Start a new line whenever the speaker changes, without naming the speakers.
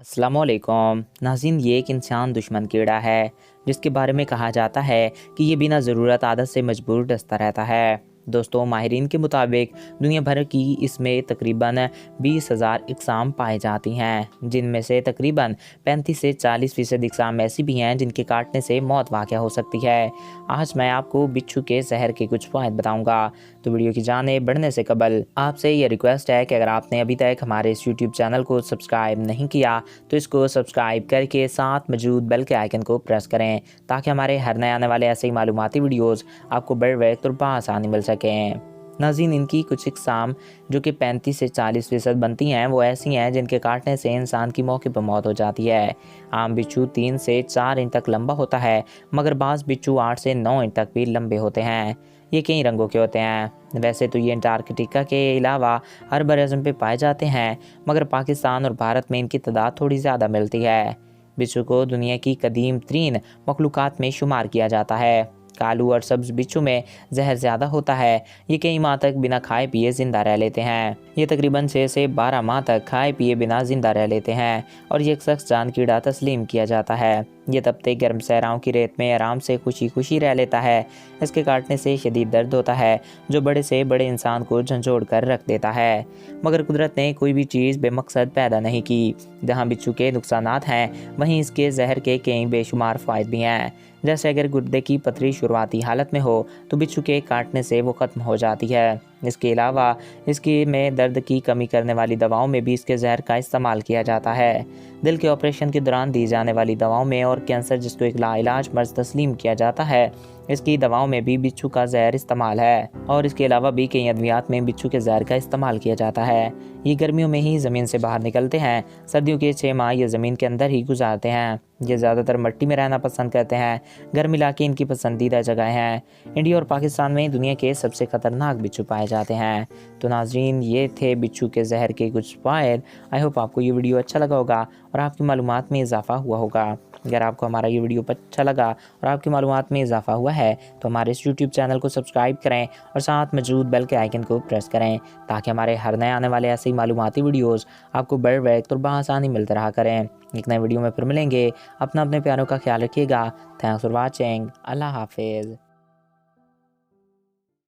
अस्सलामुअलैकुम नाज़रीन, ये एक इंसान दुश्मन कीड़ा है जिसके बारे में कहा जाता है कि ये बिना ज़रूरत आदत से मजबूर डसता रहता है। दोस्तों, माहिरीन के मुताबिक दुनिया भर की इसमें तकरीबन 20,000 इकसाम पाई जाती हैं, जिनमें से तकरीबन 35 से 40% इकसाम ऐसी भी हैं जिनके काटने से मौत वाक़या हो सकती है। आज मैं आपको बिच्छू के जहर के कुछ फ़ायदे बताऊंगा, तो वीडियो की जाने बढ़ने से कबल आपसे ये रिक्वेस्ट है कि अगर आपने अभी तक हमारे इस यूट्यूब चैनल को सब्सक्राइब नहीं किया तो इसको सब्सक्राइब करके साथ मौजूद बेल के आइकन को प्रेस करें, ताकि हमारे हर नए आने वाले ऐसे ही मालूमाती वीडियोज़ आपको बर वक्त और बआसानी मिल सकें। नाज़रीन, इनकी कुछ इकसाम जो कि 35 से 40% बनती हैं वो ऐसी हैं जिनके काटने से इंसान की मौके पर मौत हो जाती है। आम बिच्छू 3 से 4 इंच तक लंबा होता है, मगर बाज़ बिच्छू 8 से 9 इंच तक भी लंबे होते हैं। ये कई रंगों के होते हैं। वैसे तो ये अंटार्कटिका के अलावा हर बरअज़म पे पाए जाते हैं, मगर पाकिस्तान और भारत में इनकी तादाद थोड़ी ज़्यादा मिलती है। बिच्छू को दुनिया की कदीम तरीन मखलूक़ात में शुमार किया जाता है। कालू और सब्ज़ बिच्छू में जहर ज़्यादा होता है। ये कई माह तक बिना खाए पिए ज़िंदा रह लेते हैं। ये तकरीबन 6 से 12 माह तक खाए पिए बिना ज़िंदा रह लेते हैं और ये एक सख्त जान कीड़ा तस्लीम किया जाता है। ये तपते गर्म सहराओं की रेत में आराम से खुशी खुशी रह लेता है। इसके काटने से शदीद दर्द होता है जो बड़े से बड़े इंसान को झंझोड़ कर रख देता है। मगर कुदरत ने कोई भी चीज़ बेमकसद पैदा नहीं की। जहाँ बिच्छू के नुकसानात हैं, वहीं इसके जहर के कई बेशुमार फ़ायदे भी हैं। जैसे अगर गुर्दे की पथरी शुरुआती हालत में हो तो बिच्छू के काटने से वो ख़त्म हो जाती है। इसके अलावा इसकी में दर्द की कमी करने वाली दवाओं में भी इसके जहर का इस्तेमाल किया जाता है। दिल के ऑपरेशन के दौरान दी जाने वाली दवाओं में और कैंसर जिसको एक लाइलाज मर्ज तस्लीम किया जाता है, इसकी दवाओं में भी बिच्छू का जहर इस्तेमाल है। और इसके अलावा भी कई अद्वियात में बिच्छू के जहर का इस्तेमाल किया जाता है। ये गर्मियों में ही ज़मीन से बाहर निकलते हैं। सर्दियों के 6 माह ये ज़मीन के अंदर ही गुजारते हैं। ये ज़्यादातर मिट्टी में रहना पसंद करते हैं। गर्म इलाके इनकी पसंदीदा जगह हैं। इंडिया और पाकिस्तान में दुनिया के सबसे ख़तरनाक बिच्छू पाए जाते हैं। तो नाज़रीन, ये थे बिच्छू के जहर के कुछ फ़ायदे। आई होप आपको ये वीडियो अच्छा लगा होगा और आपकी मालूमात में इजाफ़ा हुआ होगा। अगर आपको हमारा ये वीडियो अच्छा लगा और आपकी मालूमात में इजाफ़ा हुआ है तो हमारे इस यूट्यूब चैनल को सब्सक्राइब करें और साथ मौजूद बेल के आइकन को प्रेस करें, ताकि हमारे हर नए आने वाले ऐसे ही मालूमाती वीडियोज़ आपको बर वक्त और बआसानी मिलते रहा करें। एक नए वीडियो में फिर मिलेंगे। अपने प्यारों का ख्याल रखिएगा। Thanks for watching. अल्लाह हाफिज़।